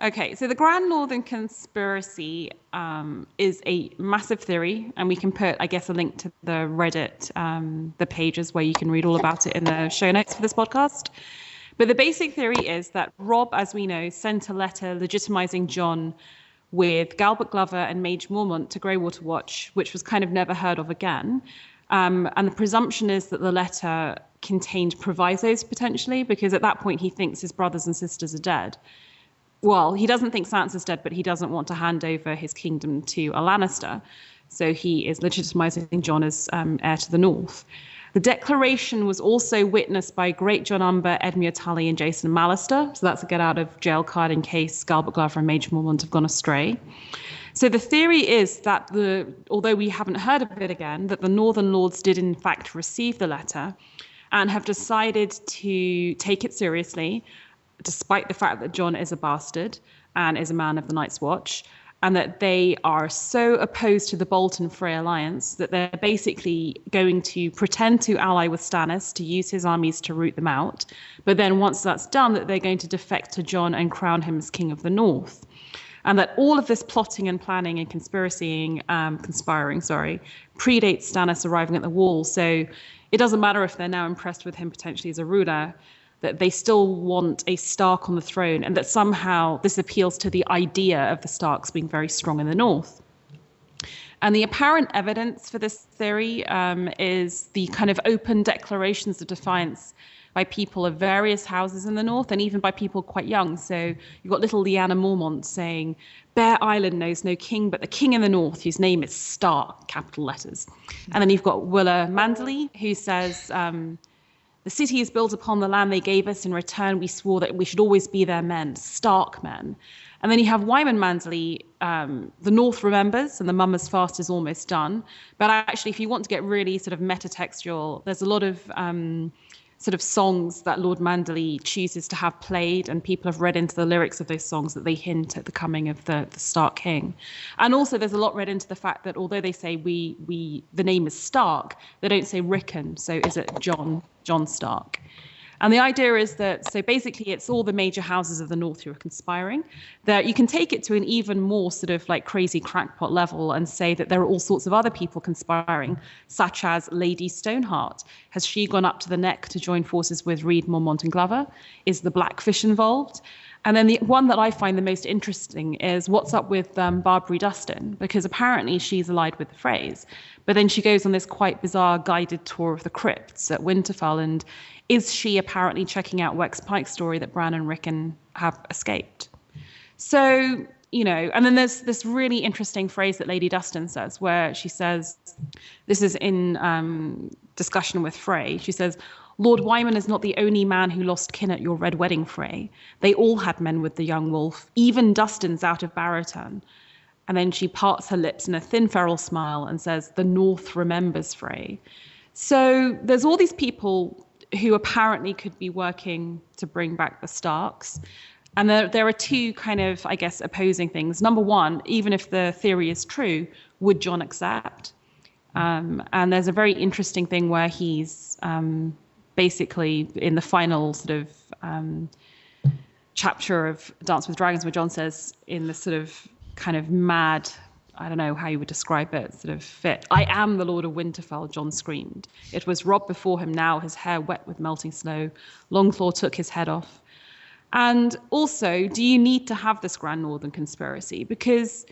Okay, so the Grand Northern Conspiracy is a massive theory, and we can put, I guess, a link to the Reddit, the pages where you can read all about it in the show notes for this podcast. But the basic theory is that Rob, as we know, sent a letter legitimizing John with Galbert Glover and Mage Mormont to Greywater Watch, which was kind of never heard of again. And the presumption is that the letter contained provisos potentially, because at that point he thinks his brothers and sisters are dead. Well, he doesn't think Sansa's dead, but he doesn't want to hand over his kingdom to a Lannister. So he is legitimizing Jon as heir to the North. The declaration was also witnessed by Great John Umber, Edmure Tully, and Jason Mallister. So that's a get out of jail card in case Galbert Glover and Mage Mormont have gone astray. So the theory is that although we haven't heard of it again, that the Northern Lords did in fact receive the letter and have decided to take it seriously, despite the fact that Jon is a bastard and is a man of the Night's Watch, and that they are so opposed to the Bolton-Frey alliance that they're basically going to pretend to ally with Stannis to use his armies to root them out. But then once that's done, that they're going to defect to Jon and crown him as King of the North. And that all of this plotting and planning and conspiring, predates Stannis arriving at the Wall. So it doesn't matter if they're now impressed with him potentially as a ruler, that they still want a Stark on the throne, and that somehow this appeals to the idea of the Starks being very strong in the North. And the apparent evidence for this theory is the kind of open declarations of defiance by people of various houses in the North, and even by people quite young. So you've got little Lyanna Mormont saying, Bear Island knows no king but the king in the North, whose name is Stark, capital letters. And then you've got Willa Manderly, who says, the city is built upon the land they gave us. In return, we swore that we should always be their men, Stark men. And then you have Wyman Manderly, the North remembers, and the Mummer's fast is almost done. But actually, if you want to get really sort of metatextual, there's a lot of sort of songs that Lord Manderly chooses to have played, and people have read into the lyrics of those songs that they hint at the coming of the Stark King. And also there's a lot read into the fact that although they say the name is Stark, they don't say Rickon. So is it John Stark? And the idea is that, so basically it's all the major houses of the North who are conspiring, that you can take it to an even more sort of like crazy crackpot level and say that there are all sorts of other people conspiring, such as Lady Stoneheart. Has she gone up to the neck to join forces with Reed, Mormont and Glover? Is the Blackfish involved? And then the one that I find the most interesting is what's up with Barbary Dustin, because apparently she's allied with the Freys. But then she goes on this quite bizarre guided tour of the crypts at Winterfell, and is she apparently checking out Wex Pike's story that Bran and Rickon have escaped? So, you know, and then there's this really interesting phrase that Lady Dustin says, where she says, this is in discussion with Frey, she says, Lord Wyman is not the only man who lost kin at your red wedding fray. They all had men with the young wolf, even Dustin's out of Barrowton. And then she parts her lips in a thin feral smile and says, the North remembers Frey. So there's all these people who apparently could be working to bring back the Starks. And there are two kind of, I guess, opposing things. Number one, even if the theory is true, would Jon accept? And there's a very interesting thing where he's basically in the final sort of chapter of Dance with Dragons, where Jon says in this sort of kind of mad, I don't know how you would describe it, sort of fit. I am the Lord of Winterfell, Jon screamed. It was Robb before him now, his hair wet with melting snow. Longclaw took his head off. And also, do you need to have this Grand Northern Conspiracy? Because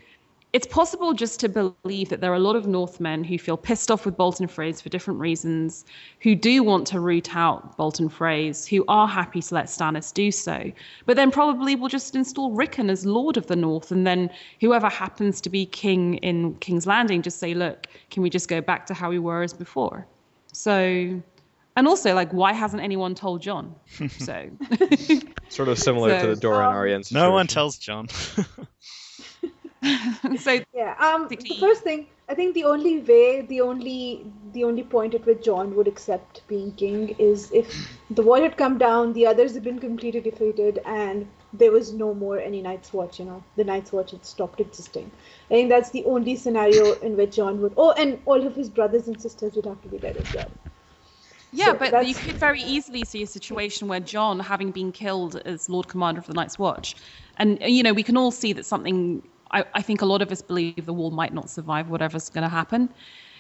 it's possible just to believe that there are a lot of Northmen who feel pissed off with Bolton Freys for different reasons, who do want to root out Bolton Freys, who are happy to let Stannis do so, but then probably will just install Rickon as Lord of the North, and then whoever happens to be king in King's Landing just say, look, can we just go back to how we were as before? So, and also, like, why hasn't anyone told Jon? So sort of similar to the Dora and Arya situation. No one tells Jon. So yeah, the first thing, I think the only point at which Jon would accept being king is if the wall had come down, the others had been completely defeated, and there was no more any Night's Watch. You know, the Night's Watch had stopped existing. I think that's the only scenario in which Jon would. Oh, and all of his brothers and sisters would have to be dead as well. Yeah, So but you could very easily see a situation where Jon, having been killed as Lord Commander of the Night's Watch, and we can all see that something. I think a lot of us believe the wall might not survive whatever's going to happen.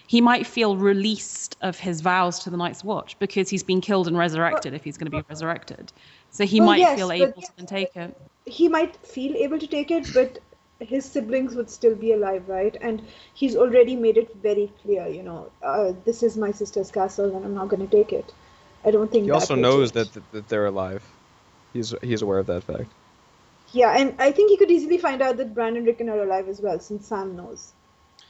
He might feel released of his vows to the Night's Watch because he's been killed and resurrected if he's going to be resurrected. So he might feel able to take it. He might feel able to take it, but his siblings would still be alive, right? And he's already made it very clear, this is my sister's castle and I'm not going to take it. I don't think he also knows that they're alive. He's aware of that fact. Yeah, and I think he could easily find out that Bran and Rickon are alive as well, since Sam knows.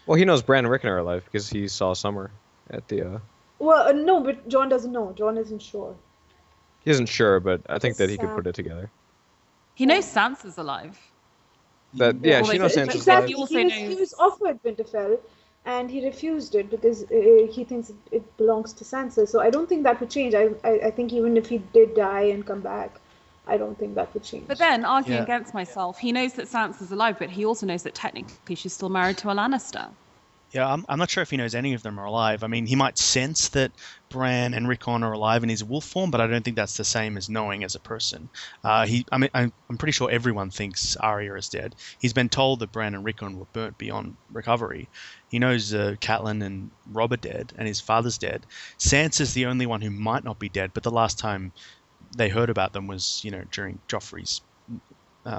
Well, he knows Bran and Rickon are alive because he saw Summer at the... Well, no, but Jon doesn't know. Jon isn't sure. He isn't sure, but I think that he could put it together. He knows Sansa's alive. She knows Sansa's alive. He was offered Winterfell, and he refused it because he thinks it belongs to Sansa. So I don't think that would change. I think even if he did die and come back, I don't think that would change. But then, arguing against myself, he knows that Sansa's alive, but he also knows that technically she's still married to a Lannister. Yeah, I'm not sure if he knows any of them are alive. I mean, he might sense that Bran and Rickon are alive in his wolf form, but I don't think that's the same as knowing as a person. I'm pretty sure everyone thinks Arya is dead. He's been told that Bran and Rickon were burnt beyond recovery. He knows Catelyn and Robb are dead, and his father's dead. Sansa's the only one who might not be dead, but the last time they heard about them was, during Joffrey's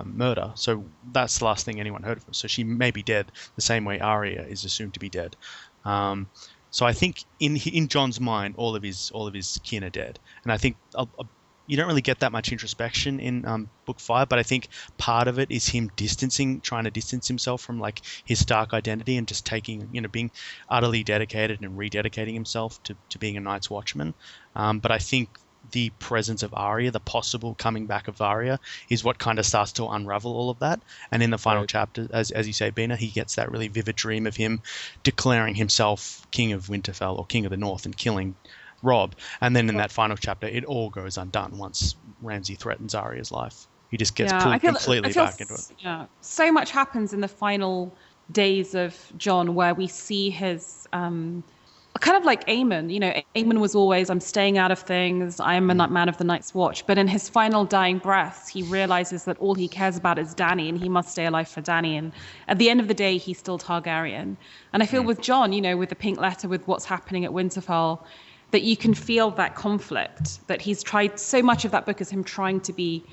murder. So that's the last thing anyone heard of her. So she may be dead the same way Arya is assumed to be dead. So I think in Jon's mind, all of his kin are dead, and I think you don't really get that much introspection in Book 5, but I think part of it is him trying to distance himself from like his Stark identity and just taking, being utterly dedicated and rededicating himself to being a Night's Watchman. But I think the presence of Arya, the possible coming back of Arya, is what kind of starts to unravel all of that. And in the final chapter, as you say, Bina, he gets that really vivid dream of him declaring himself King of Winterfell or King of the North and killing Robb. And then in that final chapter, it all goes undone once Ramsay threatens Arya's life. He just gets pulled completely back into it. Yeah, so much happens in the final days of Jon where we see his... kind of like Aemon, Aemon was always, I'm staying out of things, I am a man of the Night's Watch. But in his final dying breaths, he realizes that all he cares about is Dany and he must stay alive for Dany. And at the end of the day, he's still Targaryen. And I feel with Jon, with the pink letter, with what's happening at Winterfell, that you can feel that conflict, that he's tried, so much of that book is him trying to be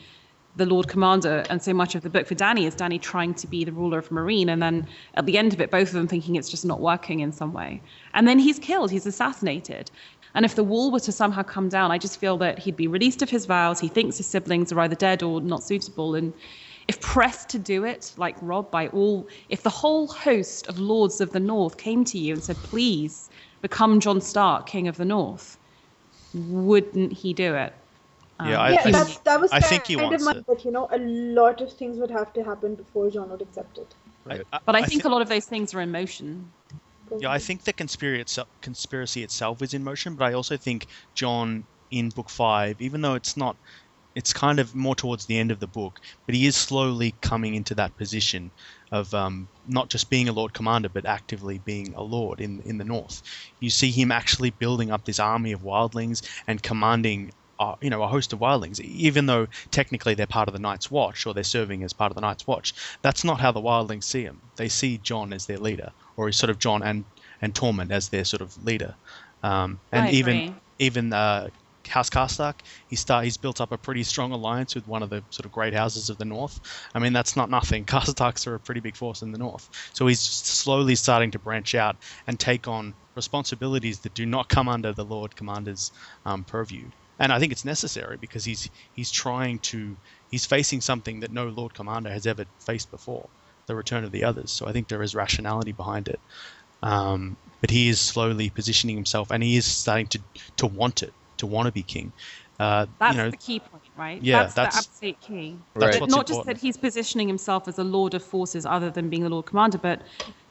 the Lord Commander, and so much of the book for Dany is Dany trying to be the ruler of Meereen, and then at the end of it, both of them thinking it's just not working in some way. And then he's killed, he's assassinated. And if the wall were to somehow come down, I just feel that he'd be released of his vows, he thinks his siblings are either dead or not suitable, and if pressed to do it, like Robb, if the whole host of Lords of the North came to you and said, please become Jon Stark, King of the North, wouldn't he do it? I think he wants it. But a lot of things would have to happen before Jon would accept it. Right. But I think a lot of those things are in motion. Yeah, I think the conspiracy itself is in motion, but I also think Jon in Book 5, even though it's kind of more towards the end of the book, but he is slowly coming into that position of not just being a Lord Commander, but actively being a Lord in the North. You see him actually building up this army of wildlings and commanding a host of wildlings, even though technically they're part of the Night's Watch or they're serving as part of the Night's Watch. That's not how the wildlings see him. They see Jon as their leader, or sort of Jon and Tormund as their sort of leader. And even House Karstark, he's built up a pretty strong alliance with one of the sort of great houses of the North. I mean, that's not nothing. Karstarks are a pretty big force in the North. So he's slowly starting to branch out and take on responsibilities that do not come under the Lord Commander's purview. And I think it's necessary because he's facing something that no Lord Commander has ever faced before, the return of the others. So I think there is rationality behind it. But he is slowly positioning himself, and he is starting to want to be king. That's the key point, right? Yeah, that's the absolute key. That's Not important. just that he's positioning himself as a lord of forces other than being the Lord Commander, but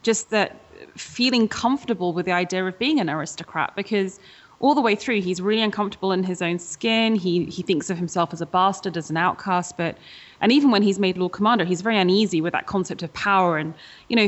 just that feeling comfortable with the idea of being an aristocrat, because all the way through, he's really uncomfortable in his own skin. He thinks of himself as a bastard, as an outcast. And even when he's made Lord Commander, he's very uneasy with that concept of power. And,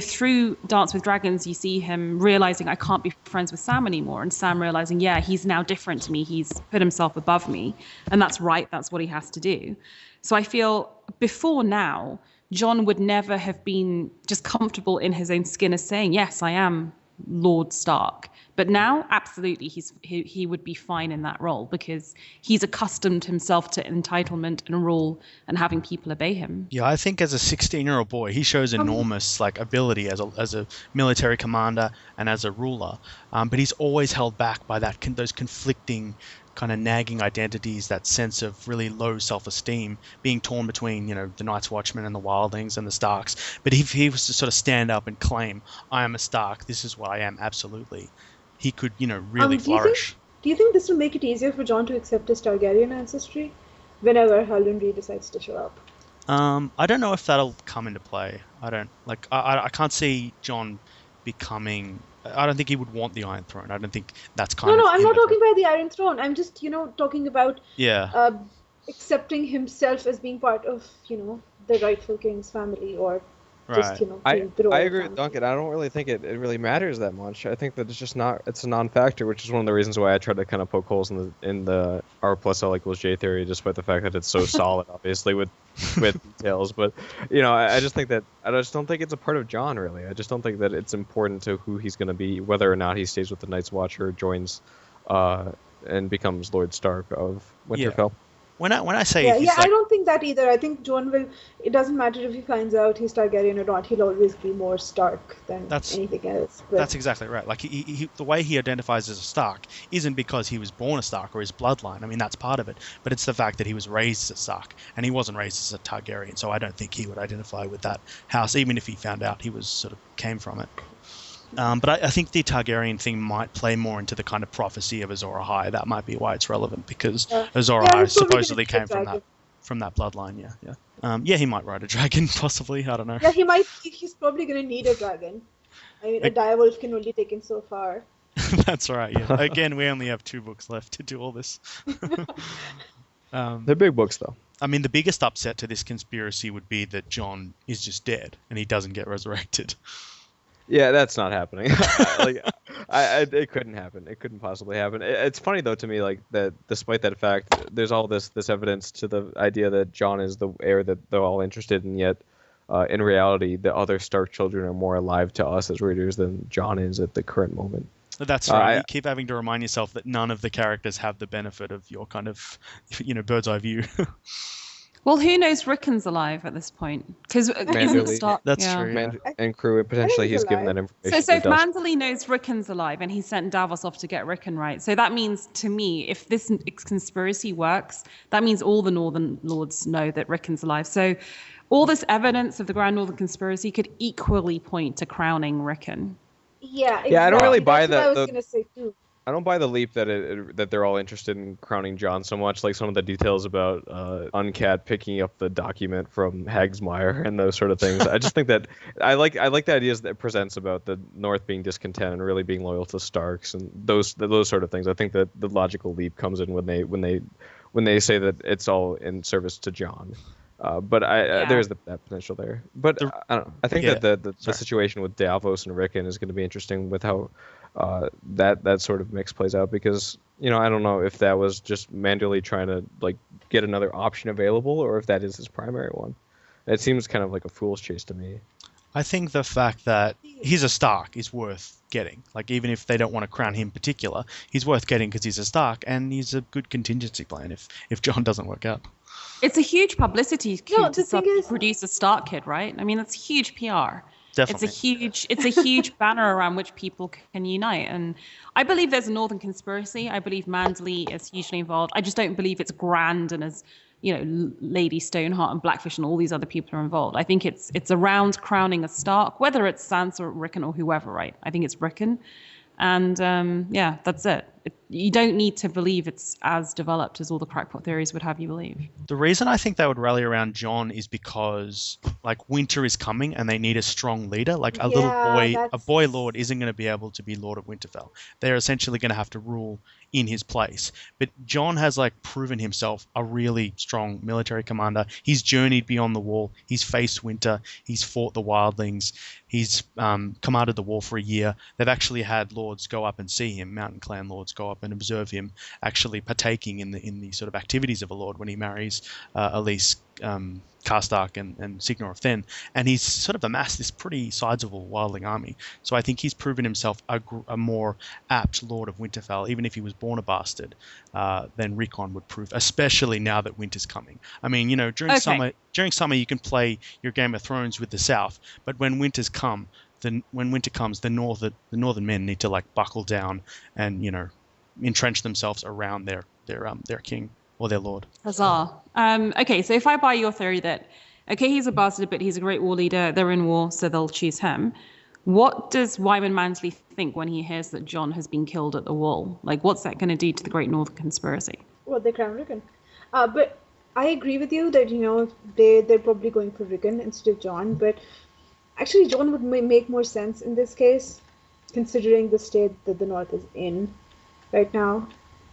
through Dance with Dragons, you see him realizing, I can't be friends with Sam anymore. And Sam realizing, yeah, he's now different to me. He's put himself above me. And that's right. That's what he has to do. So I feel before now, Jon would never have been just comfortable in his own skin as saying, yes, I am Lord Stark. But now, absolutely, he would be fine in that role because he's accustomed himself to entitlement and rule and having people obey him. Yeah, I think as a 16-year-old boy, he shows enormous ability as a military commander and as a ruler. But he's always held back by those conflicting kind of nagging identities, that sense of really low self-esteem, being torn between, the Night's Watchmen and the Wildlings and the Starks. But if he was to sort of stand up and claim, I am a Stark, this is what I am, absolutely, he could, really flourish. Do you think this will make it easier for Jon to accept his Targaryen ancestry whenever Halden Reed decides to show up? I don't know if that'll come into play. I can't see Jon becoming... I don't think he would want the Iron Throne. I don't think that's kind of... No, I'm not talking about the Iron Throne. I'm just, talking about accepting himself as being part of, the rightful king's family or just, I agree with Duncan. I don't really think it really matters that much. I think that it's just not... It's a non-factor, which is one of the reasons why I tried to kind of poke holes in the R plus L equals J theory, despite the fact that it's so solid, obviously, with details. But, I just think that... I just don't think it's a part of Jon, really. I just don't think that it's important to who he's going to be, whether or not he stays with the Night's Watch or joins and becomes Lord Stark of Winterfell. Yeah. When I say I don't think that either. I think Jon will. It doesn't matter if he finds out he's Targaryen or not. He'll always be more Stark than anything else. But that's exactly right. Like the way he identifies as a Stark isn't because he was born a Stark or his bloodline. I mean, that's part of it. But it's the fact that he was raised as a Stark, and he wasn't raised as a Targaryen. So I don't think he would identify with that house, even if he found out he was sort of came from it. But I think the Targaryen thing might play more into the kind of prophecy of Azor Ahai. That might be why it's relevant, because Azor Ahai supposedly came from that bloodline. Yeah, he might ride a dragon, possibly. I don't know. Yeah, he might. He's probably going to need a dragon. I mean, a direwolf can only take him so far. That's right. Yeah. Again, we only have 2 books left to do all this. They're big books, though. I mean, the biggest upset to this conspiracy would be that Jon is just dead and he doesn't get resurrected. Yeah, that's not happening. It couldn't happen. It couldn't possibly happen. It's funny though to me, like that. Despite that fact, there's all this evidence to the idea that Jon is the heir that they're all interested in. Yet, in reality, the other Stark children are more alive to us as readers than Jon is at the current moment. That's right. You keep having to remind yourself that none of the characters have the benefit of your kind of, bird's eye view. Well, who knows Rickon's alive at this point? Because that's true. And crew, potentially he's given that information. So if Manderley knows Rickon's alive and he sent Davos off to get Rickon, right? So that means, to me, if this conspiracy works, that means all the Northern Lords know that Rickon's alive. So all this evidence of the Grand Northern Conspiracy could equally point to crowning Rickon. Yeah, exactly. Yeah, I don't really buy that. I was going to say too. I don't buy the leap that they're all interested in crowning Jon so much, like some of the details about Uncat picking up the document from Hagsmire and those sort of things. I just think that I like the ideas that it presents about the North being discontent and really being loyal to Starks and those sort of things. I think that the logical leap comes in when they say that it's all in service to Jon. But there's that potential there. But I don't know. I think that the situation with Davos and Rickon is going to be interesting with how that sort of mix plays out, because I don't know if that was just manually trying to like get another option available or if that is his primary one. It seems kind of like a fool's chase to me. I think the fact that he's a Stark is worth getting. Like, even if they don't want to crown him in particular, he's worth getting because he's a Stark, and he's a good contingency plan if Jon doesn't work out. It's a huge publicity coup to produce a Stark kid, right? I mean, that's huge PR. Definitely. It's a huge banner around which people can unite. And I believe there's a Northern conspiracy. I believe Manderley is hugely involved. I just don't believe it's grand and as, Lady Stoneheart and Blackfish and all these other people are involved. I think it's around crowning a Stark, whether it's Sansa or Rickon or whoever, right? I think it's Rickon. And that's it. You don't need to believe it's as developed as all the crackpot theories would have you believe. The reason I think they would rally around Jon is because like winter is coming and they need a strong leader. Like a boy lord isn't going to be able to be Lord of Winterfell. They're essentially going to have to rule in his place. But Jon has like proven himself a really strong military commander. He's journeyed beyond the wall. He's faced winter. He's fought the wildlings. He's commanded the wall for a year. They've actually had lords go up and see him, Mountain Clan lords go up and observe him actually partaking in the sort of activities of a lord when he marries Elise Karstark and Signar of Fen, and he's sort of amassed this pretty sizable wildling army. So I think he's proven himself a more apt Lord of Winterfell, even if he was born a bastard, than Rickon would prove, especially now that winter's coming. I mean, you know, during summer you can play your Game of Thrones with the South, but when winter comes, the northern men need to like buckle down and, you know, entrench themselves around their king or their lord. Huzzah. Okay, so if I buy your theory that, okay, he's a bastard, but he's a great war leader, they're in war, so they'll choose him. What does Wyman Mansley think when he hears that Jon has been killed at the wall? Like, what's that going to do to the Great Northern Conspiracy? Well, they crown Rickon. But I agree with you that, you know, they're probably going for Rickon instead of Jon. But actually, Jon would make more sense in this case, considering the state that the North is in right now.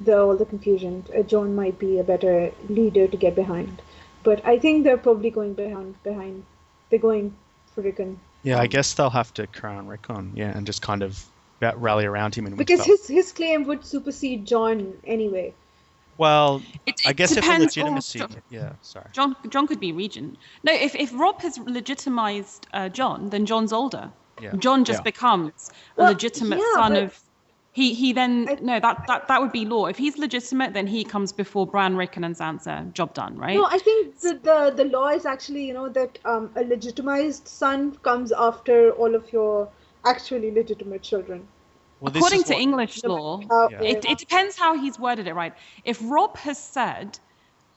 All the confusion. Jon might be a better leader to get behind. But I think they're probably going behind. They're going for Rickon. Yeah, I guess they'll have to crown Rickon, yeah, and just kind of rally around him. Because his claim would supersede Jon anyway. Well, I guess if the legitimacy... Jon could be regent. No, if Robb has legitimized Jon, then Jon's older. Yeah. Jon just becomes a legitimate son of... That would be law. If he's legitimate, then he comes before Bran, Rickon, and Sansa. Job done, right? No, I think the law is actually, you know, that a legitimized son comes after all of your actually legitimate children. Well, according to English law, it depends how he's worded it, right? If Robb has said,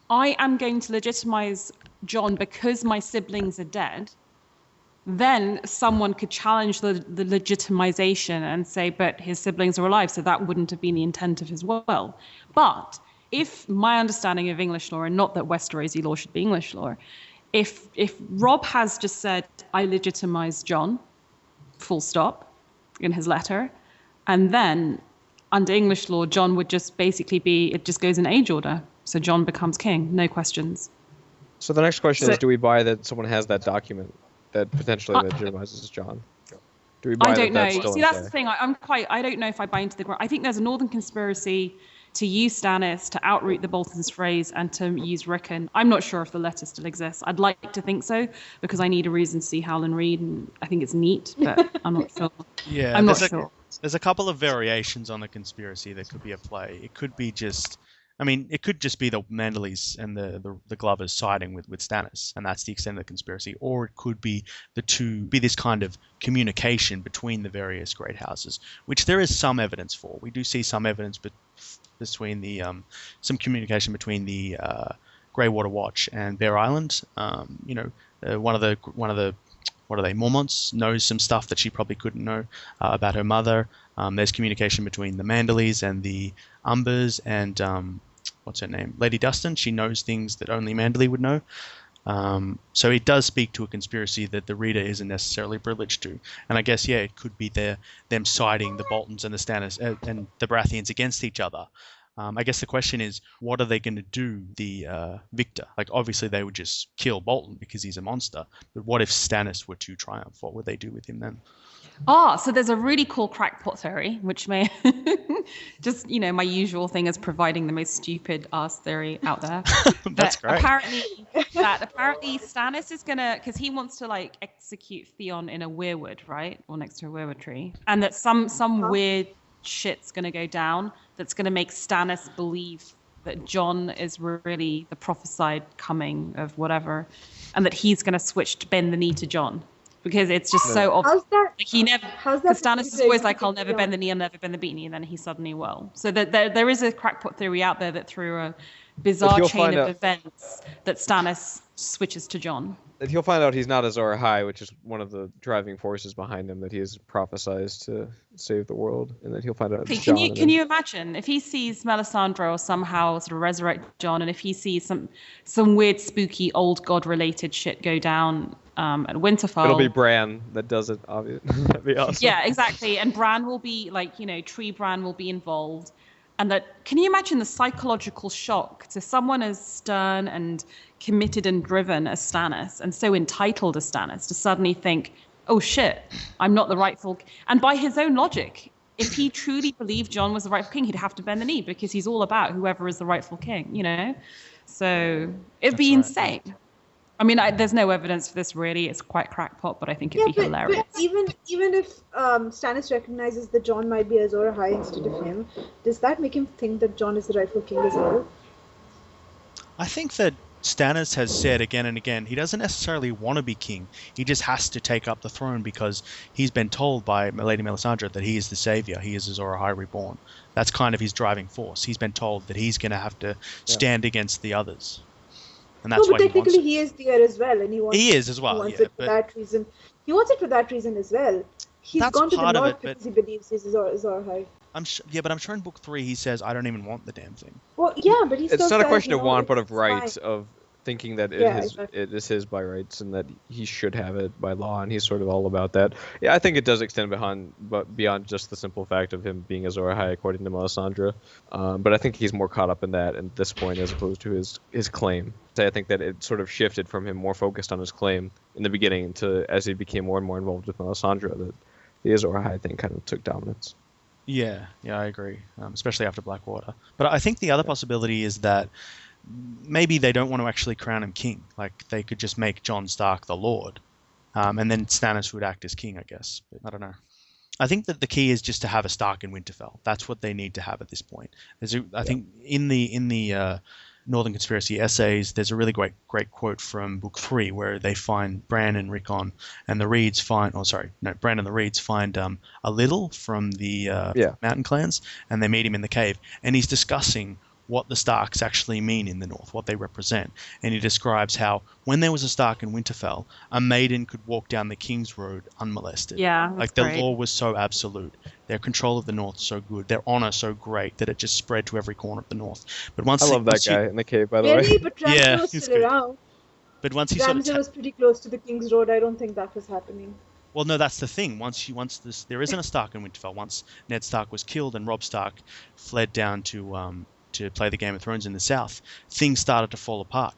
I am going to legitimize Jon because my siblings are dead, then someone could challenge the legitimization and say, but his siblings are alive, so that wouldn't have been the intent of his will. But if my understanding of English law, and not that Westerosi law should be English law, if Robb has just said, I legitimize Jon, full stop, in his letter, and then under English law, Jon would just basically it just goes in age order. So Jon becomes king, no questions. So the next question is, do we buy that someone has that document that potentially legitimizes Jon? Do we buy I don't know. See, that's the thing. I don't know if I buy into the... I think there's a northern conspiracy to use Stannis, to outroot the Bolton's phrase, and to use Rickon. I'm not sure if the letter still exists. I'd like to think so, because I need a reason to see Howland Reed, and I think it's neat, but I'm not sure. Yeah, I'm not sure. There's a couple of variations on the conspiracy that could be at play. It could be just... I mean, it could just be the Manderleys and the Glovers siding with Stannis, and that's the extent of the conspiracy. Or it could be this kind of communication between the various great houses, which there is some evidence for. We do see some evidence between some communication between the Greywater Watch and Bear Island. One of the what are they? Mormonts knows some stuff that she probably couldn't know about her mother. There's communication between the Manderleys and the Umbers and what's her name? Lady Dustin. She knows things that only Manderley would know. So it does speak to a conspiracy that the reader isn't necessarily privileged to. And I guess, it could be them siding the Boltons and the Stannis and the Baratheons against each other. I guess the question is, what are they going to do, the Victor? Like, obviously they would just kill Bolton because he's a monster. But what if Stannis were to triumph? What would they do with him then? So there's a really cool crackpot theory, which may just, my usual thing is providing the most stupid ass theory out there. That's great. Apparently Stannis is gonna, because he wants to like execute Theon in a weirwood, right, or next to a weirwood tree, and that some weird shit's gonna go down that's gonna make Stannis believe that Jon is really the prophesied coming of whatever, and that he's gonna switch to bend the knee to Jon. Because it's just so obvious. Because Stannis is always like, I'll never bend the knee, I'll never bend the beat knee, and then he suddenly will. So there is a crackpot theory out there that through a bizarre chain of events that Stannis switches to Jon. If you'll find out he's not Azor Ahai, which is one of the driving forces behind him, that he is prophesized to save the world, and that he'll find out it's Jon. Can you imagine if he sees Melisandre or somehow sort of resurrect Jon, and if he sees some weird spooky old god related shit go down, at Winterfell. It'll be Bran that does it, obviously. That'd be awesome. Yeah, exactly. And Bran will be Tree Bran will be involved. And that, can you imagine the psychological shock to someone as stern and committed and driven as Stannis, and so entitled as Stannis, to suddenly think, oh shit, I'm not the rightful. And by his own logic, if he truly believed Jon was the rightful king, he'd have to bend the knee, because he's all about whoever is the rightful king, So it'd be insane. I mean, there's no evidence for this really. It's quite crackpot, but I think it'd be hilarious. But even if Stannis recognizes that Jon might be Azor Ahai instead of him, does that make him think that Jon is the rightful king as well? I think that Stannis has said again and again he doesn't necessarily want to be king. He just has to take up the throne because he's been told by Lady Melisandre that he is the savior. He is Azor Ahai reborn. That's kind of his driving force. He's been told that he's going to have to stand against the others. And that's but technically he is the heir as well, and he is as well. He wants it for that reason. He wants it for that reason as well. He's gone to the north because he believes he's Azor Ahai. But I'm sure in book 3 he says, I don't even want the damn thing. Well, yeah, but he still it's not says, a question of want, but of rights, of thinking that exactly. it is his by rights and that he should have it by law, and he's sort of all about that. Yeah, I think it does extend beyond just the simple fact of him being Azor Ahai, according to Melisandre. But I think he's more caught up in that at this point as opposed to his claim. I think that it sort of shifted from him more focused on his claim in the beginning to as he became more and more involved with Melisandre, that the Azor Ahai thing kind of took dominance. Yeah, I agree, especially after Blackwater. But I think the other possibility is that maybe they don't want to actually crown him king. Like, they could just make Jon Stark the Lord, and then Stannis would act as king, I guess. But I don't know. I think that the key is just to have a Stark in Winterfell. That's what they need to have at this point. I think in the Northern Conspiracy essays, there's a really great quote from book 3 where they find Bran and Rickon and the Reeds Bran and the Reeds find a little from the mountain clans, and they meet him in the cave, and he's discussing what the Starks actually mean in the North, what they represent. And he describes how when there was a Stark in Winterfell, a maiden could walk down the King's Road unmolested. Yeah, like the law was so absolute, their control of the North so good, their honor so great that it just spread to every corner of the North. But once I love that guy in the cave, by the way. But Ramsay was still around. But once he Ramsay was pretty close to the King's Road. I don't think that was happening. Well, no, that's the thing. There isn't a Stark in Winterfell. Once Ned Stark was killed and Robb Stark fled down to play the Game of Thrones in the south, things started to fall apart.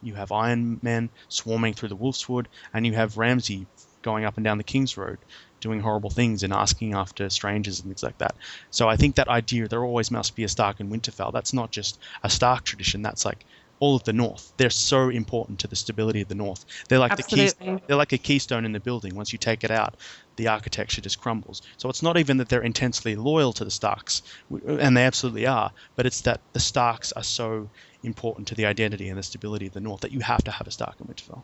You have Iron Men swarming through the Wolf's Wood, and you have Ramsay going up and down the King's Road doing horrible things and asking after strangers and things like that. So I think that idea there always must be a Stark in Winterfell, that's not just a Stark tradition, that's like all of the North. They're so important to the stability of the North. They're like they're like a keystone in the building. Once you take it out, the architecture just crumbles. So it's not even that they're intensely loyal to the Starks, and they absolutely are, but it's that the Starks are so important to the identity and the stability of the North that you have to have a Stark in Winterfell.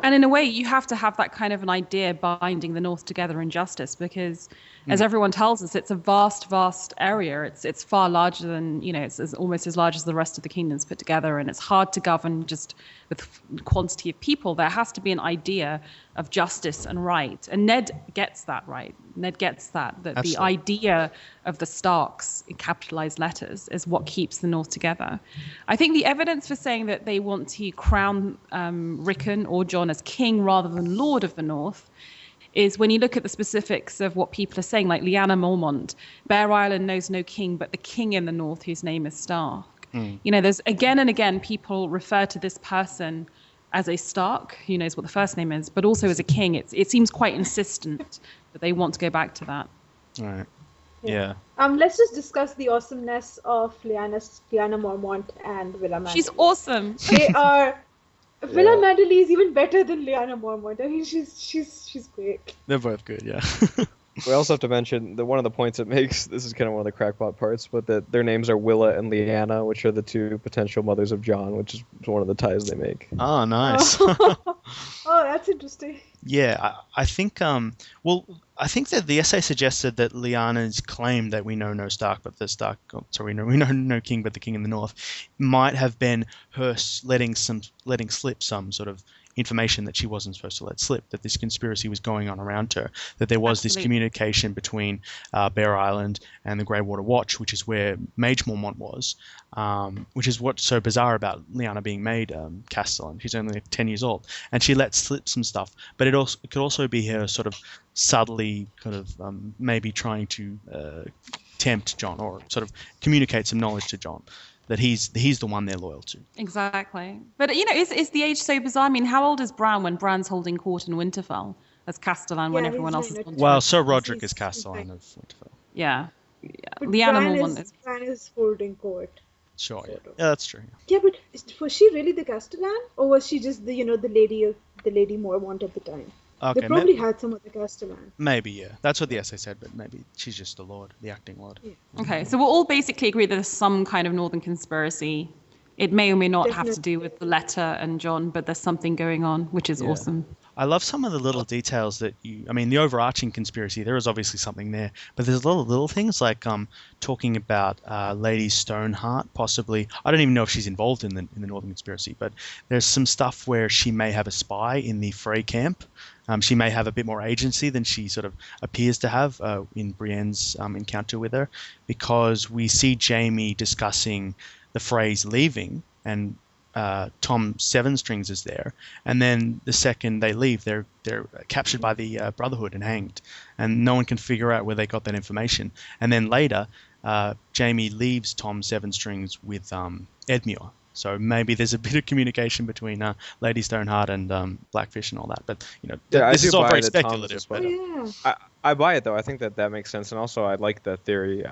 And in a way, you have to have that kind of an idea binding the North together in justice, because, as everyone tells us, it's a vast, vast area. It's far larger than, it's almost as large as the rest of the kingdoms put together, and it's hard to govern just with quantity of people. There has to be an idea of justice and right, and Ned gets that right. Ned gets that the idea of the Starks in capitalized letters is what keeps the North together. I think the evidence for saying that they want to crown Rickon or Jon as king rather than Lord of the North is when you look at the specifics of what people are saying, like Lyanna Mormont, Bear Island knows no king but the king in the North whose name is Stark. There's again and again people refer to this person as a Stark, who knows what the first name is, but also as a king. It seems quite insistent that they want to go back to that. All right. Yeah. Let's just discuss the awesomeness of Lyanna Mormont and Villa Manderley. She's awesome. They are. Villa Manderley is even better than Lyanna Mormont. I mean, she's great. They're both good, yeah. We also have to mention that one of the points it makes, this is kind of one of the crackpot parts, but that their names are Willa and Lyanna, which are the two potential mothers of Jon, which is one of the ties they make. Oh, nice. Oh, that's interesting. Yeah, I think that the essay suggested that Lyanna's claim that we know no Stark but the Stark, we know no king but the king in the North, might have been her letting slip some sort of information that she wasn't supposed to let slip, that this conspiracy was going on around her, that there was this communication between Bear Island and the Greywater Watch, which is where Mage Mormont was, which is what's so bizarre about Lyanna being made Castellan. She's only 10 years old, and she let slip some stuff, but it could also be her sort of subtly kind of maybe trying to tempt Jon, or sort of communicate some knowledge to Jon, that he's the one they're loyal to. Exactly. But, is the age so bizarre? I mean, how old is Bran when Bran's holding court in Winterfell as Castellan when everyone else is on Well, Sir Roderick is Castellan of Winterfell. Yeah. But Lyanna Bran is holding court. Sure, yeah. That's true. Yeah, but was she really the Castellan, or was she just the Lady Mormont at the time? Okay, they probably had some other Castellan. Maybe, yeah. That's what the essay said, but maybe she's just the Lord, the acting Lord. Yeah. Okay, so we'll all basically agree that there's some kind of Northern conspiracy. It may or may not have to do with the letter and Jon, but there's something going on, which is awesome. I love some of the little details that the overarching conspiracy, there is obviously something there, but there's a lot of little things like talking about Lady Stoneheart, possibly. I don't even know if she's involved in the Northern conspiracy, but there's some stuff where she may have a spy in the Frey camp. She may have a bit more agency than she sort of appears to have in Brienne's encounter with her, because we see Jaime discussing the Freys leaving, and Tom Seven Strings is there, and then the second they leave, they're captured by the Brotherhood and hanged, and no one can figure out where they got that information. And then later, Jaime leaves Tom Seven Strings with Edmure. So maybe there's a bit of communication between Lady Stoneheart and Blackfish and all that. But this is all very speculative. But, I buy it though. I think that makes sense, and also I like the theory.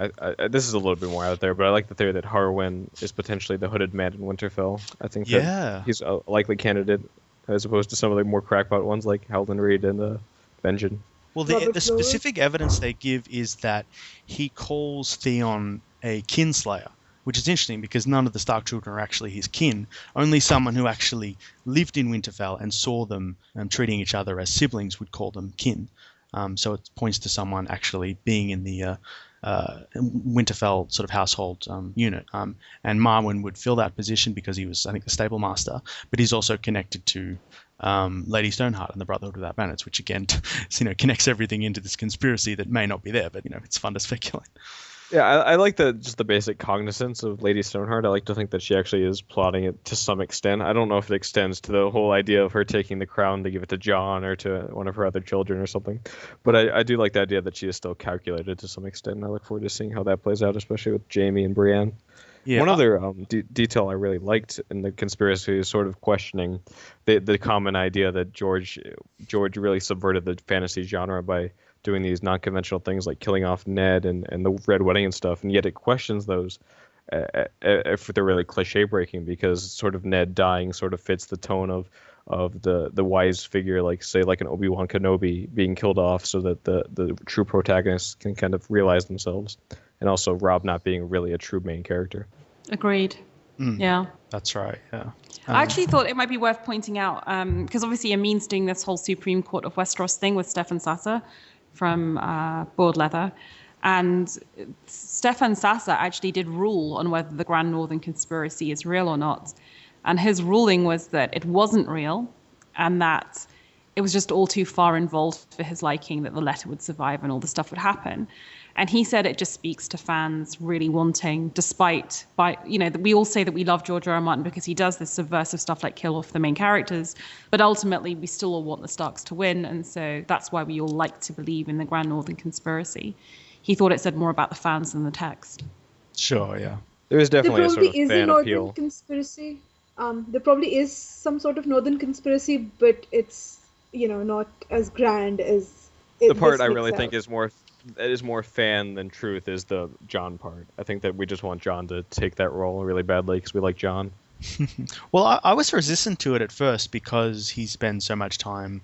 This is a little bit more out there, but I like the theory that Harwin is potentially the hooded man in Winterfell. I think that he's a likely candidate as opposed to some of the more crackpot ones like Haldon Reed and Benjen. Well, the specific evidence they give is that he calls Theon a kinslayer, which is interesting because none of the Stark children are actually his kin. Only someone who actually lived in Winterfell and saw them treating each other as siblings would call them kin. So it points to someone actually being in the Winterfell sort of household unit. And Marwyn would fill that position because he was, I think, the stable master, but he's also connected to Lady Stoneheart and the Brotherhood Without Banners, which again, connects everything into this conspiracy that may not be there, but it's fun to speculate. Yeah, I like just the basic cognizance of Lady Stoneheart. I like to think that she actually is plotting it to some extent. I don't know if it extends to the whole idea of her taking the crown to give it to Jon or to one of her other children or something. But I do like the idea that she is still calculated to some extent, and I look forward to seeing how that plays out, especially with Jaime and Brienne. Yeah. One other detail I really liked in the conspiracy is sort of questioning the common idea that George really subverted the fantasy genre by doing these non-conventional things like killing off Ned and the Red Wedding and stuff, and yet it questions those if they're really cliche breaking, because sort of Ned dying sort of fits the tone of the wise figure, like say like an Obi-Wan Kenobi being killed off so that the true protagonists can kind of realize themselves, and also Robb not being really a true main character. Agreed. Yeah. That's right, yeah. I actually thought it might be worth pointing out, because obviously Amin's doing this whole Supreme Court of Westeros thing with Stefan Sassa from Boiled Leather, and Stefan Sassa actually did rule on whether the Grand Northern Conspiracy is real or not, and his ruling was that it wasn't real, and that it was just all too far involved for his liking, that the letter would survive and all the stuff would happen. And he said it just speaks to fans really wanting, we all say that we love George R. R. Martin because he does this subversive stuff like kill off the main characters, but ultimately we still all want the Starks to win, and so that's why we all like to believe in the Grand Northern Conspiracy. He thought it said more about the fans than the text. Sure, yeah. There is definitely a sort of fan appeal. Conspiracy. There probably is some sort of Northern conspiracy, but it's not as grand as the part I really think is more fan than truth is the Jon part. I think that we just want Jon to take that role really badly because we like Jon. Well, I was resistant to it at first because he spends so much time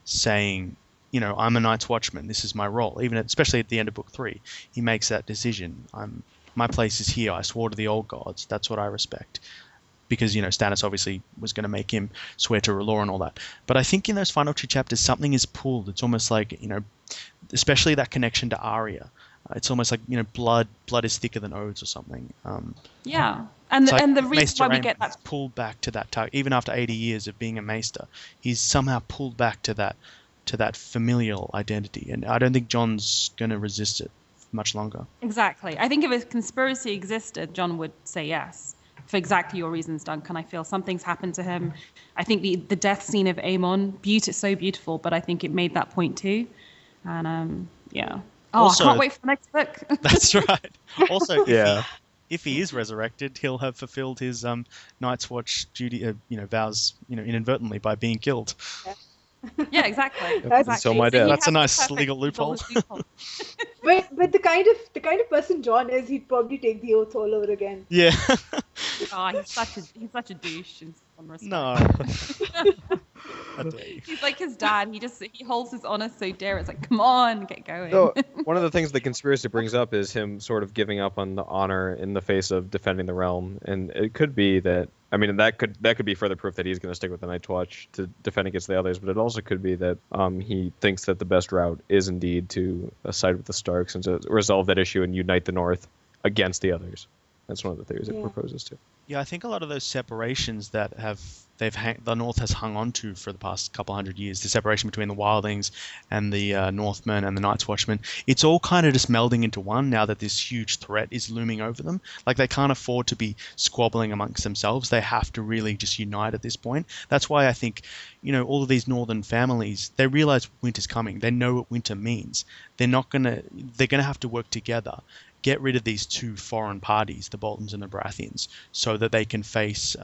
saying, I'm a Night's Watchman. This is my role. Especially at the end of Book 3, he makes that decision. My place is here. I swore to the old gods. That's what I respect. Because, Stannis obviously was going to make him swear to R'hllor and all that. But I think in those final two chapters, something is pulled. It's almost like, especially that connection to Arya. It's almost like blood is thicker than oaths or something. Yeah, and It's like and the reason Maester why we Aemon get is that. pulled back to that even after 80 years of being a maester, he's somehow pulled back to that familial identity, and I don't think Jon's going to resist it much longer. Exactly. I think if a conspiracy existed, Jon would say yes. For exactly your reasons, Duncan. I feel something's happened to him. I think the death scene of Aemon, so beautiful, but I think it made that point too. And yeah. Oh, Also, I can't wait for the next book. That's right. Also, Yeah. if he is resurrected, he'll have fulfilled his Night's Watch duty, vows, inadvertently by being killed. Yeah, exactly. So my dad. That's a nice legal loophole. But the kind of person Jon is, he'd probably take the oath all over again. Yeah. Oh, he's such a douche in some respect. No. He's like his dad. He holds his honor so dear. It's like, come on, get going. So one of the things the conspiracy brings up is him sort of giving up on the honor in the face of defending the realm, and it could be that. I mean, that could be further proof that he's going to stick with the Night's Watch to defend against the others. But it also could be that he thinks that the best route is indeed to side with the Starks and to resolve that issue and unite the North against the others. That's one of the theories it proposes to. Yeah, I think a lot of those separations that the North has hung on to for the past couple hundred years, the separation between the Wildlings and the Northmen and the Night's Watchmen, it's all kind of just melding into one now that this huge threat is looming over them. Like, they can't afford to be squabbling amongst themselves. They have to really just unite at this point. That's why I think, all of these northern families, they realize winter's coming. They know what winter means. They're gonna have to work together. Get rid of these two foreign parties, the Boltons and the Baratheons, so that they can face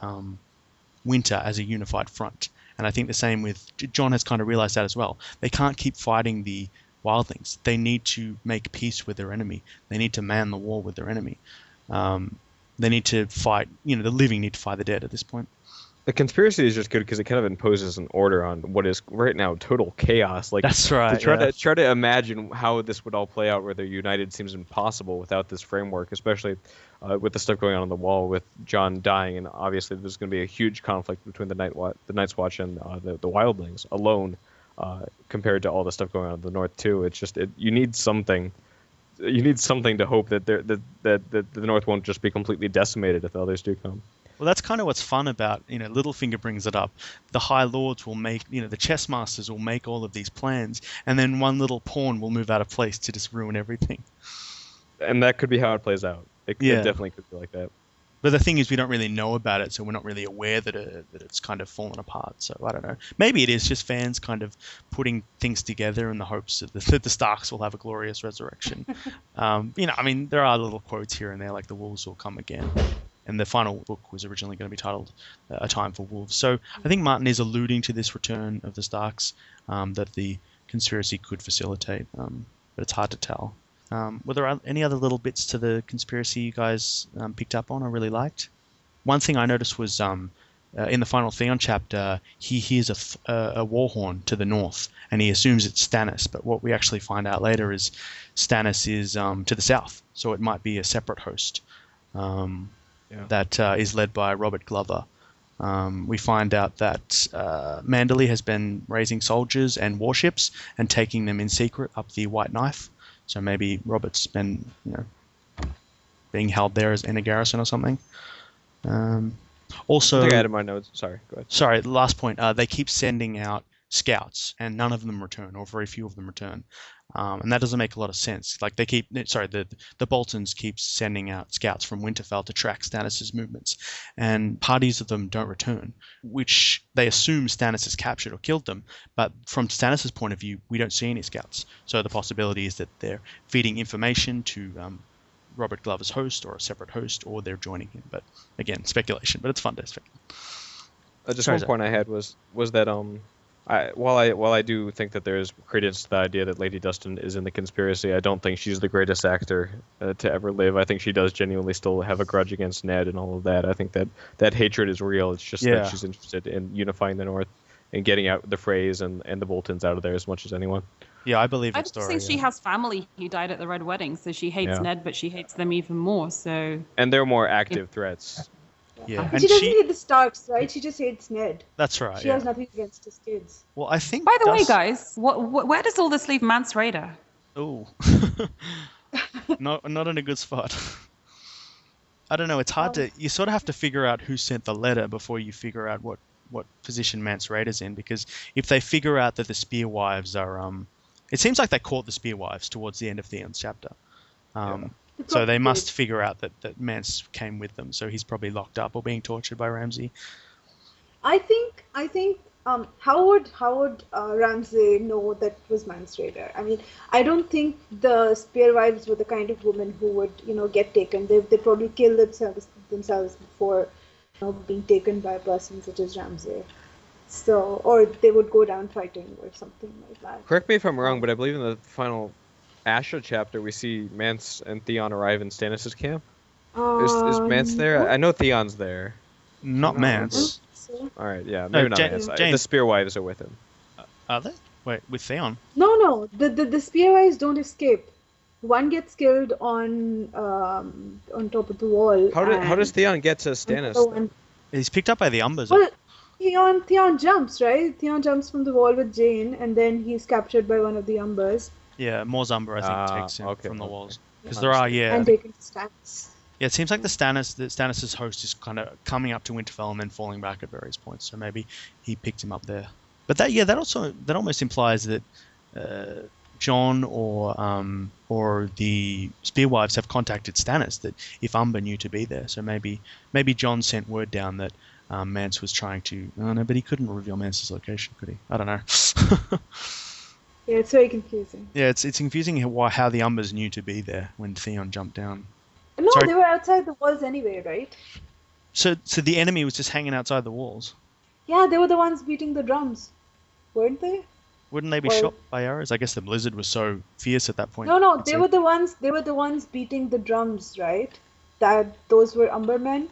winter as a unified front. And I think the same with Jon has kind of realized that as well. They can't keep fighting the Wildlings. They need to make peace with their enemy. They need to man the war with their enemy. They need to fight. The living need to fight the dead at this point. The conspiracy is just good because it kind of imposes an order on what is right now total chaos. Like, that's right. To try to imagine how this would all play out, where they're united, seems impossible without this framework, especially with the stuff going on the wall with Jon dying, and obviously there's going to be a huge conflict between the Night's Watch and the Wildlings alone, compared to all the stuff going on in the North too. It's just you need something. You need something to hope that the North won't just be completely decimated if the others do come. Well, that's kind of what's fun about, Littlefinger brings it up. The High Lords will make, the chess masters will make all of these plans, and then one little pawn will move out of place to just ruin everything. And that could be how it plays out. It definitely could be like that. But the thing is, we don't really know about it, so we're not really aware that it's kind of fallen apart. So I don't know. Maybe it is just fans kind of putting things together in the hopes that the Starks will have a glorious resurrection. There are little quotes here and there, like the wolves will come again. And the final book was originally going to be titled A Time for Wolves. So I think Martin is alluding to this return of the Starks that the conspiracy could facilitate, but it's hard to tell. Were there any other little bits to the conspiracy you guys picked up on or really liked? One thing I noticed was in the final Theon chapter, he hears a war horn to the north, and he assumes it's Stannis. But what we actually find out later is Stannis is to the south, so it might be a separate host. That is led by Robert Glover. We find out that Manderley has been raising soldiers and warships and taking them in secret up the White Knife. So maybe Robert's been, being held there as in a garrison or something. Also, I think I added my notes. Sorry, go ahead. Sorry, last point. They keep sending out scouts, and none of them return, or very few of them return. And that doesn't make a lot of sense. Like the Boltons keep sending out scouts from Winterfell to track Stannis' movements, and parties of them don't return, which they assume Stannis has captured or killed them. But from Stannis' point of view, we don't see any scouts. So the possibility is that they're feeding information to Robert Glover's host or a separate host, or they're joining him. But again, speculation. But it's fun to speculate. Just one point I had was that while I do think that there is credence to the idea that Lady Dustin is in the conspiracy, I don't think she's the greatest actor to ever live. I think she does genuinely still have a grudge against Ned and all of that. I think that hatred is real. It's just that she's interested in unifying the North and getting out the Freys and the Boltons out of there as much as anyone. Yeah, I believe I the just story. think she has family who died at the Red Wedding, so she hates Ned, but she hates them even more. So. And they're more active threats. Yeah, and she doesn't hate the Starks, right? She just hates Ned. That's right. She has nothing against his kids. Well, I think. By the way, guys, where does all this leave Mance Rayder? Oh. Not in a good spot. I don't know. It's hard to. You sort of have to figure out who sent the letter before you figure out what position Mance Raider's in. Because if they figure out that the Spearwives are, it seems like they caught the Spearwives towards the end of Theon's chapter. So they must figure out that Mance came with them. So he's probably locked up or being tortured by Ramsay. I think how would Ramsay know that was Mance Raider? I mean, I don't think the Spearwives were the kind of women who would get taken. They probably kill themselves before being taken by a person such as Ramsay. So, or they would go down fighting or something like that. Correct me if I'm wrong, but I believe in the final Asha chapter we see Mance and Theon arrive in Stannis' camp. Is Mance there? I know Theon's there. Not Mance. All right, yeah, maybe not Mance. The Spearwives are with him. Are they? Wait, with Theon? No. The Spearwives don't escape. One gets killed on top of the wall. How does Theon get to Stannis? He's picked up by the Umbers. Well, Theon jumps, right? Theon jumps from the wall with Jane, and then he's captured by one of the Umbers. Yeah, Mors Umber, I think, takes him from the walls. Because And taken to Stannis. Yeah, it seems like Stannis' host is kind of coming up to Winterfell and then falling back at various points. So maybe he picked him up there. But that almost implies that Jon or the Spearwives have contacted Stannis, that if Umber knew to be there. So maybe Jon sent word down that Mance was trying to. Oh no, but he couldn't reveal Mance's location, could he? I don't know. Yeah, it's very confusing. Yeah, it's confusing how the Umbers knew to be there when Theon jumped down. No, they were outside the walls anyway, right? So the enemy was just hanging outside the walls? Yeah, they were the ones beating the drums, weren't they? Wouldn't they be shot by arrows? I guess the blizzard was so fierce at that point. No, they were the ones beating the drums, right? Those were Umbermen.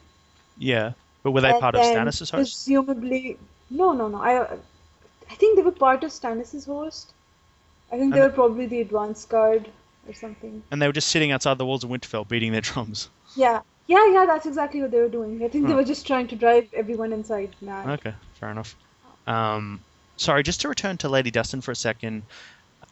Yeah, but were they part of Stannis' host? Presumably, no. I think they were part of Stannis' host. I think they were probably the advance guard or something. And they were just sitting outside the walls of Winterfell beating their drums. Yeah, that's exactly what they were doing. I think they were just trying to drive everyone inside mad. Okay, fair enough. Sorry, just to return to Lady Dustin for a second.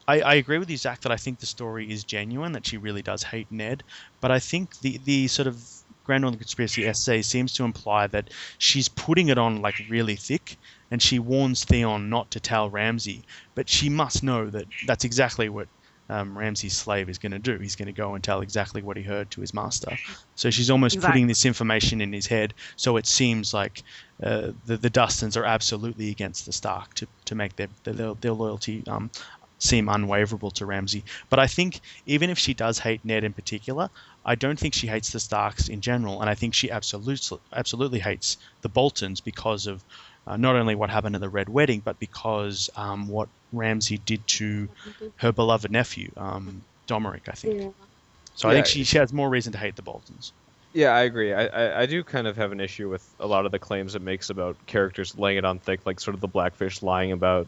I agree with you, Zach, that I think the story is genuine, that she really does hate Ned. But I think the sort of Grand Northern Conspiracy essay seems to imply that she's putting it on like really thick, and she warns Theon not to tell Ramsay. But she must know that that's exactly what Ramsay's slave is going to do. He's going to go and tell exactly what he heard to his master. So she's almost putting this information in his head, so it seems like the Dustins are absolutely against the Stark to make their loyalty seem unwaverable to Ramsay. But I think even if she does hate Ned in particular, I don't think she hates the Starks in general, and I think she absolutely hates the Boltons because of not only what happened at the Red Wedding, but because what Ramsay did to her beloved nephew, Domeric, I think. Yeah. So I think she has more reason to hate the Boltons. Yeah, I agree. I do kind of have an issue with a lot of the claims it makes about characters laying it on thick, like sort of the Blackfish lying about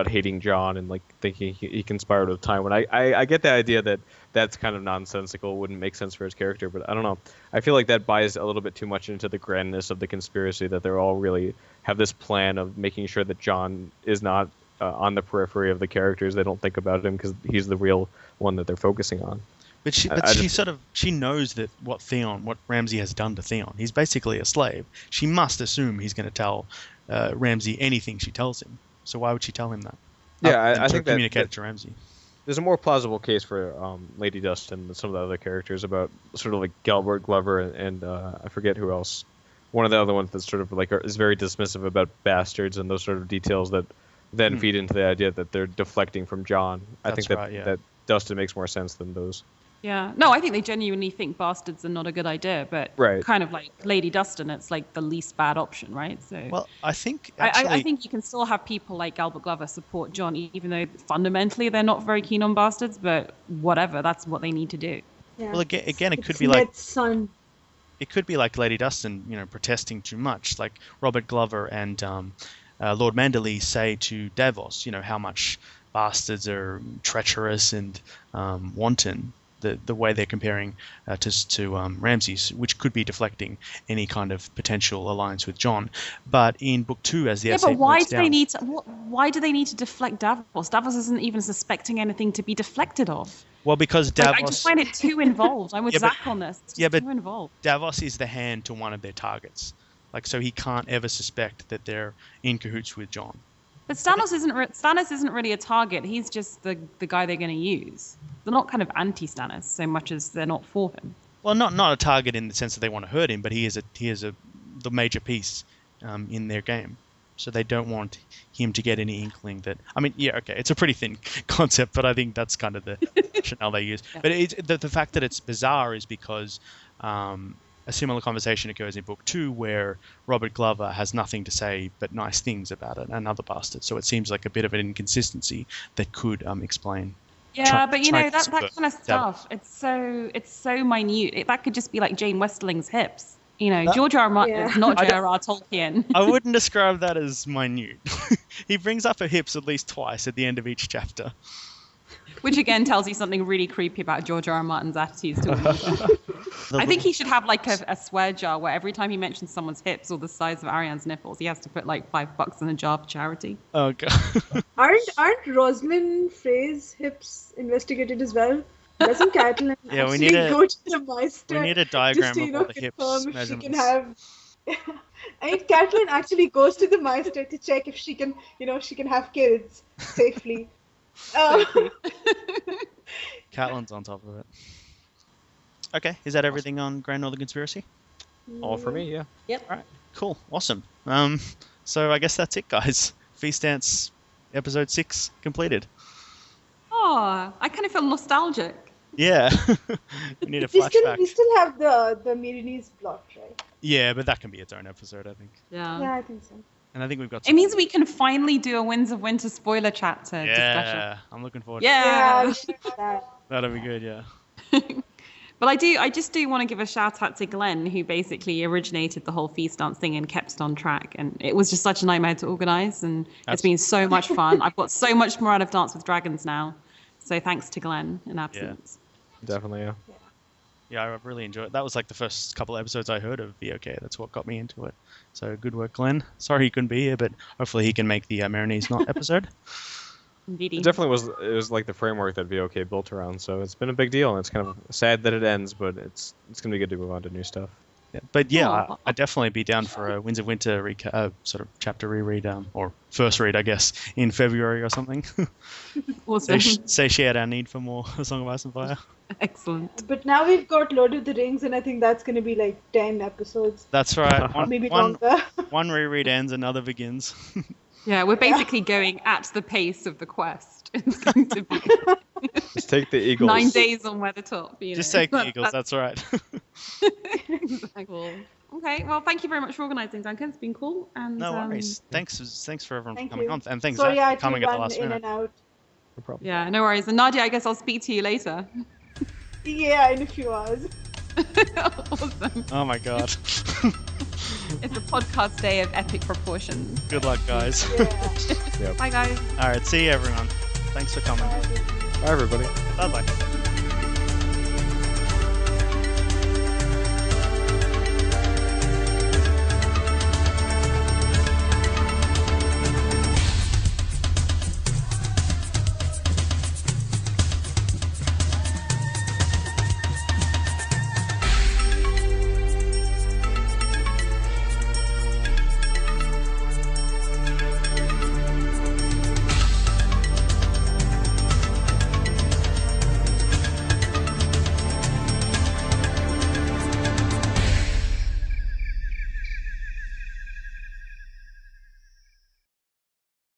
hating Jon and like thinking he conspired with Tywin. I get the idea that that's kind of nonsensical, wouldn't make sense for his character, but I don't know. I feel like that buys a little bit too much into the grandness of the conspiracy, that they're all really have this plan of making sure that Jon is not on the periphery of the characters. They don't think about him because he's the real one that they're focusing on. But she knows that what Ramsay has done to Theon. He's basically a slave. She must assume he's going to tell Ramsay anything she tells him. So why would she tell him that? Yeah, I think communicate to Ramsay. There's a more plausible case for Lady Dustin than some of the other characters, about sort of like Galbert Glover and I forget who else. One of the other ones that's sort of like is very dismissive about bastards and those sort of details that then feed into the idea that they're deflecting from Jon. I think that Dustin makes more sense than those. Yeah. No, I think they genuinely think bastards are not a good idea, but kind of like Lady Dustin, it's like the least bad option, right? So well, I think I think you can still have people like Albert Glover support Jon, even though fundamentally they're not very keen on bastards, but whatever, that's what they need to do. Yeah. Well, again, it could be Ned's son. It could be like Lady Dustin, protesting too much, like Robert Glover and Lord Manderley say to Davos, how much bastards are treacherous and wanton. The way they're comparing to Ramsay's, which could be deflecting any kind of potential alliance with Jon. But in book 2, as the essay but why do they need to deflect Davos? Davos isn't even suspecting anything to be deflected of. Well, because Like, Davos. I just find it too involved. I'm with Yeah, but- Zach on this. It's yeah, but- too involved. Davos is the hand to one of their targets. Like, so he can't ever suspect that they're in cahoots with Jon. But Stannis isn't really a target. He's just the guy they're going to use. They're not kind of anti-Stannis so much as they're not for him. Well, not a target in the sense that they want to hurt him, but he is the major piece in their game. So they don't want him to get any inkling that. I mean, yeah, okay, it's a pretty thin concept, but I think that's kind of the rationale they use. Yeah. But the fact that it's bizarre is because a similar conversation occurs in Book 2 where Robert Glover has nothing to say but nice things about it, another bastard. So it seems like a bit of an inconsistency that could explain. Yeah, but you know, that spur kind of stuff, it's so minute. That could just be like Jane Westerling's hips. You know, George R. R. Martin Yeah. is not J.R.R. Tolkien. I wouldn't describe that as minute. He brings up her hips at least twice at the end of each chapter. Which again tells you something really creepy about George R. R. Martin's attitudes to women. I think he should have like a swear jar where every time he mentions someone's hips or the size of Ariane's nipples, he has to put like $5 in a jar for charity. Oh god. Aren't Rosalind Frey's hips investigated as well? Doesn't Catelyn Yeah, we actually need a- go to the Meister We need a diagram just to, of all the hips confirm if she can measurements. have... I mean, Catelyn actually goes to the Meister to check if she can, she can have kids safely. Catelyn's on top of it. Okay, is that everything on Grand Northern Conspiracy? All for me, yeah. Alright, cool, awesome. So I guess that's it, guys. FeastDance episode 6 completed. Oh, I kind of feel nostalgic. Yeah. We need a we flashback. still have the Myronese plot, right? Yeah, but that can be its own episode, I think. Yeah. I think so. And I think we've got It means we can finally do a Winds of Winter spoiler chapter discussion. Yeah, I'm looking forward Yeah. we should do that. That'll be good, yeah. But I just do want to give a shout out to Glenn, who basically originated the whole FeastDance thing and kept it on track. And it was just such a nightmare to organise, and it's been so much fun. I've got so much more out of Dance with Dragons now. So thanks to Glenn in absence. Definitely, yeah. Yeah, I really enjoyed it. That was like the first couple of episodes I heard of VOK. That's what got me into it. So good work, Glenn. Sorry he couldn't be here, but hopefully he can make the Marinese Knot episode. Indeed. It definitely was like the framework that VOK built around, so it's been a big deal, and it's kind of sad that it ends, but it's gonna be good to move on to new stuff. Yeah, but yeah, Aw. I'd definitely be down for a Winds of Winter sort of chapter reread, or first read, I guess, in February or something. Awesome. Say she had our need for more A Song of Ice and Fire. Excellent. But now we've got Lord of the Rings, and I think that's going to be like 10 episodes. That's right. Maybe one longer. one reread ends, another begins. Yeah, we're basically going at the pace of the quest. It's going to be Just take the Eagles. 9 days on Weathertop. Just take the Eagles, that's right. Cool. Okay, well, thank you very much for organising, Duncan. It's been cool. And, No worries. Thanks for everyone Thank coming you. on, and thanks Sorry, I for had to coming at the run last in minute. and out. No problem. Yeah, no worries. And Nadia, I guess I'll speak to you later. Yeah, in a few hours. Awesome. Oh my god. It's a podcast day of epic proportions. Good luck, guys. Yeah. Bye, guys. All right, see you everyone. Thanks for coming. Bye, everybody. Bye bye.